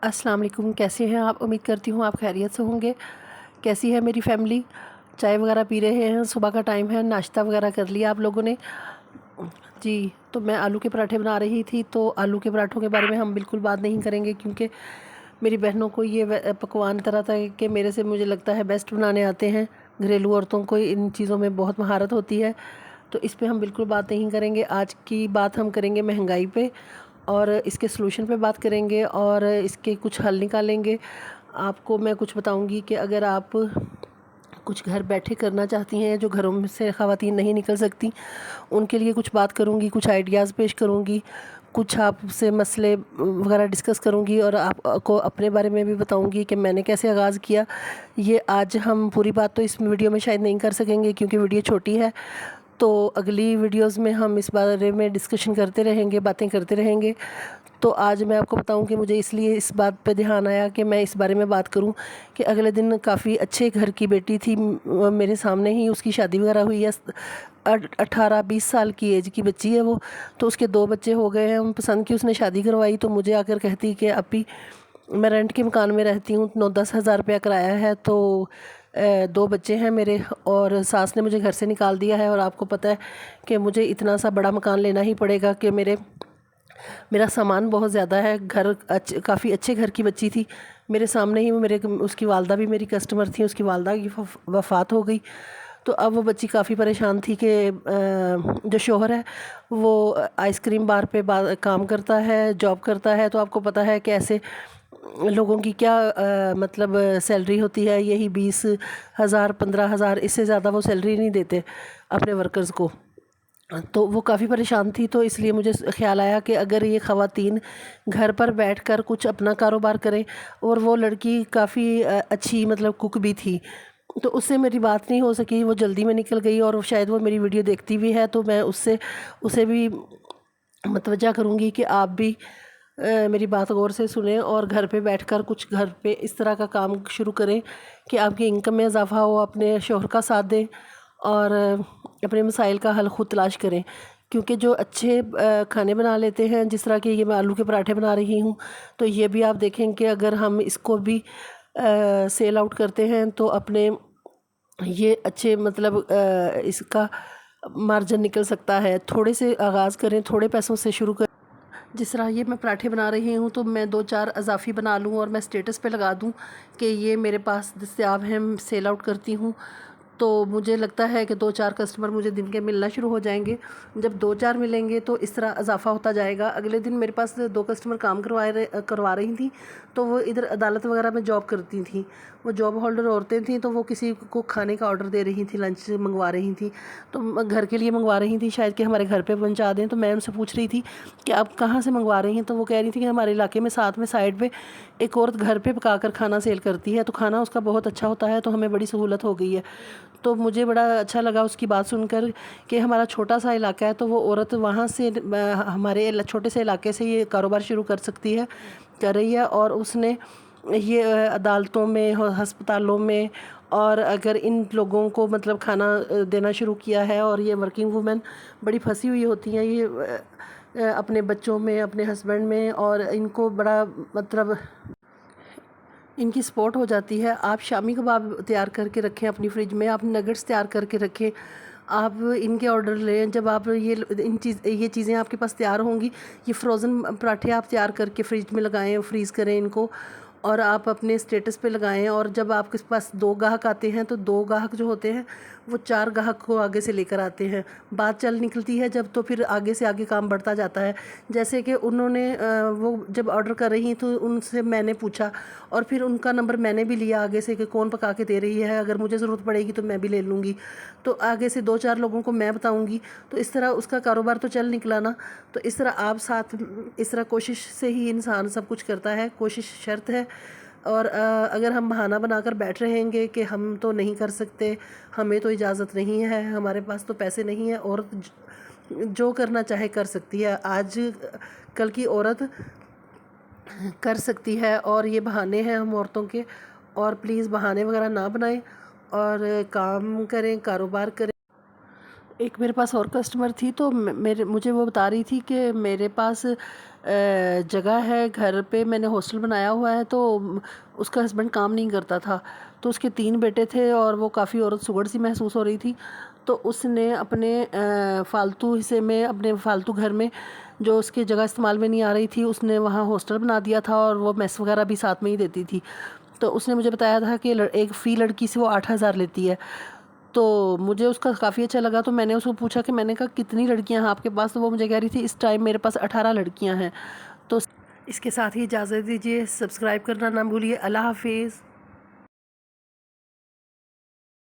अस्सलाम वालेकुम। कैसे हैं आप? उम्मीद करती हूँ आप खैरियत से होंगे। कैसी है मेरी फैमिली? चाय वगैरह पी रहे हैं, सुबह का टाइम है, नाश्ता वगैरह कर लिया आप लोगों ने? जी, तो मैं आलू के पराठे बना रही थी, तो आलू के पराठों के बारे में हम बिल्कुल बात नहीं करेंगे क्योंकि मेरी बहनों को ये पकवान तरह तरह के मेरे से मुझे लगता है बेस्ट बनाने आते हैं। घरेलू औरतों को इन चीज़ों में बहुत महारत होती है, तो इस पे हम बिल्कुल बात नहीं करेंगे। आज की बात हम करेंगे महंगाई पे और इसके सलूशन पे बात करेंगे और इसके कुछ हल निकालेंगे। आपको मैं कुछ बताऊंगी कि अगर आप कुछ घर बैठे करना चाहती हैं जो घरों में से ख़वातीन नहीं निकल सकती, उनके लिए कुछ बात करूंगी, कुछ आइडियाज़ पेश करूंगी, कुछ आपसे मसले वगैरह डिस्कस करूंगी और आपको अपने बारे में भी बताऊंगी कि मैंने कैसे आगाज़ किया। ये आज हम पूरी बात तो इस वीडियो में शायद नहीं कर सकेंगे क्योंकि वीडियो छोटी है, तो अगली वीडियोस में हम इस बारे में डिस्कशन करते रहेंगे, बातें करते रहेंगे। तो आज मैं आपको बताऊं कि मुझे इसलिए इस बात पे ध्यान आया कि मैं इस बारे में बात करूं कि अगले दिन काफ़ी अच्छे घर की बेटी थी, मेरे सामने ही उसकी शादी वगैरह हुई है। 18-20 साल की एज की बच्ची है वो, तो उसके 2 बच्चे हो गए हैं। पसंद की उसने शादी करवाई, तो मुझे आकर कहती कि अभी मैं रेंट के मकान में रहती हूँ, 9-10 हज़ार रुपया किराया है, तो 2 बच्चे हैं मेरे और सास ने मुझे घर से निकाल दिया है। और आपको पता है कि मुझे इतना सा बड़ा मकान लेना ही पड़ेगा कि मेरा सामान बहुत ज़्यादा है। घर काफ़ी अच्छे घर की बच्ची थी, मेरे सामने ही उसकी वालदा भी मेरी कस्टमर थी, उसकी वालदा की वफ़ात हो गई। तो अब वो बच्ची काफ़ी परेशान थी कि जो शौहर है वो आइसक्रीम बार पे काम करता है, जॉब करता है। तो आपको पता है कि ऐसे लोगों की क्या मतलब सैलरी होती है, यही 20,000 15,000, इससे ज़्यादा वो सैलरी नहीं देते अपने वर्कर्स को। तो वो काफ़ी परेशान थी, तो इसलिए मुझे ख़्याल आया कि अगर ये ख़वातीन घर पर बैठकर कुछ अपना कारोबार करें। और वो लड़की काफ़ी अच्छी मतलब कुक भी थी, तो उससे मेरी बात नहीं हो सकी, वो जल्दी में निकल गई और शायद वो मेरी वीडियो देखती भी है, तो मैं उसे भी मतवज्जा करूँगी कि आप भी मेरी बात गौर से सुनें और घर पे बैठकर कुछ घर पे इस तरह का काम शुरू करें कि आपकी इनकम में इजाफ़ा हो, अपने शौहर का साथ दें और अपने मसाइल का हल ख़ुद तलाश करें। क्योंकि जो अच्छे खाने बना लेते हैं, जिस तरह के ये मैं आलू के पराठे बना रही हूँ, तो ये भी आप देखें कि अगर हम इसको भी सेल आउट करते हैं तो अपने ये अच्छे मतलब इसका मार्जिन निकल सकता है। थोड़े से आगाज़ करें, थोड़े पैसों से शुरू करें। जिस तरह ये मैं पराठे बना रही हूँ, तो मैं 2-4 अज़ाफ़ी बना लूँ और मैं स्टेटस पे लगा दूँ कि ये मेरे पास दस्तयाब हैं, सेल आउट करती हूँ। तो मुझे लगता है कि 2-4 कस्टमर मुझे दिन के मिलना शुरू हो जाएंगे। जब 2-4 मिलेंगे तो इस तरह इजाफ़ा होता जाएगा। अगले दिन मेरे पास 2 कस्टमर काम करवा रही थी, तो वो इधर अदालत वगैरह में जॉब करती थी। वो जॉब होल्डर औरतें थीं, तो वो किसी को खाने का ऑर्डर दे रही थी, लंच मंगवा रही थी, तो घर के लिए मंगवा रही थी शायद कि हमारे घर पे पहुंचा दें। तो मैं उनसे पूछ रही थी कि आप कहाँ से मंगवा रही हैं, तो वो कह रही थी कि हमारे इलाके में साथ में साइड पे एक औरत घर पे पका कर खाना सेल करती है, तो खाना उसका बहुत अच्छा होता है, तो हमें बड़ी सहूलत हो गई है। तो मुझे बड़ा अच्छा लगा उसकी बात सुनकर कि हमारा छोटा सा इलाका है, तो वो औरत वहाँ से हमारे छोटे से इलाके से ये कारोबार शुरू कर रही है। और उसने ये अदालतों में, हस्पतालों में, और अगर इन लोगों को मतलब खाना देना शुरू किया है। और ये वर्किंग वुमेन बड़ी फंसी हुई होती हैं, ये अपने बच्चों में, अपने हस्बैंड में, और इनको बड़ा मतलब इनकी सपोर्ट हो जाती है। आप शामी कबाब तैयार करके रखें अपनी फ्रिज में, आप नगेट्स तैयार करके रखें, आप इनके ऑर्डर लें। जब आप ये चीज़ें आपके पास तैयार होंगी, ये फ्रोज़न पराठे आप तैयार करके फ्रिज में लगाएं, फ्रीज़ करें इनको, और आप अपने स्टेटस पे लगाएं। और जब आपके पास 2 गाहक आते हैं, तो 2 गाहक जो होते हैं वो 4 गाहक को आगे से लेकर आते हैं। बात चल निकलती है जब, तो फिर आगे से आगे काम बढ़ता जाता है। जैसे कि उन्होंने वो जब ऑर्डर कर रही तो उनसे मैंने पूछा और फिर उनका नंबर मैंने भी लिया आगे से कि कौन पका के दे रही है, अगर मुझे ज़रूरत पड़ेगी तो मैं भी ले लूँगी। तो आगे से 2-4 लोगों को मैं बताऊँगी, तो इस तरह उसका कारोबार तो चल निकला ना। तो इस तरह आप साथ, इस तरह कोशिश से ही इंसान सब कुछ करता है, कोशिश शर्त है। और अगर हम बहाना बनाकर बैठ रहेंगे कि हम तो नहीं कर सकते, हमें तो इजाज़त नहीं है, हमारे पास तो पैसे नहीं है, औरत जो करना चाहे कर सकती है। आज कल की औरत कर सकती है, और ये बहाने हैं हम औरतों के। और प्लीज़ बहाने वगैरह ना बनाएं और काम करें, कारोबार करें। ایک میرے پاس اور کسٹمر تھی تو مجھے وہ بتا رہی تھی کہ میرے پاس جگہ ہے گھر پہ، میں نے ہاسٹل بنایا ہوا ہے، تو اس کا ہسبینڈ کام نہیں کرتا تھا، تو اس کے 3 بیٹے تھے اور وہ کافی عورت سگڑ سی محسوس ہو رہی تھی، تو اس نے اپنے فالتو حصے میں، اپنے فالتو گھر میں جو اس کی جگہ استعمال میں نہیں آ رہی تھی، اس نے وہاں ہاسٹل بنا دیا تھا اور وہ میس وغیرہ بھی ساتھ میں ہی دیتی تھی۔ تو اس نے مجھے بتایا تھا کہ ایک فی لڑکی سے وہ 8,000 لیتی ہے، تو مجھے اس کا کافی اچھا لگا، تو میں نے اس کو پوچھا کہ میں نے کہا کتنی لڑکیاں ہیں آپ کے پاس، تو وہ مجھے کہہ رہی تھی اس ٹائم میرے پاس 18 لڑکیاں ہیں۔ تو اس کے ساتھ ہی اجازت دیجیے، سبسکرائب کرنا نہ بھولیے۔ اللہ حافظ۔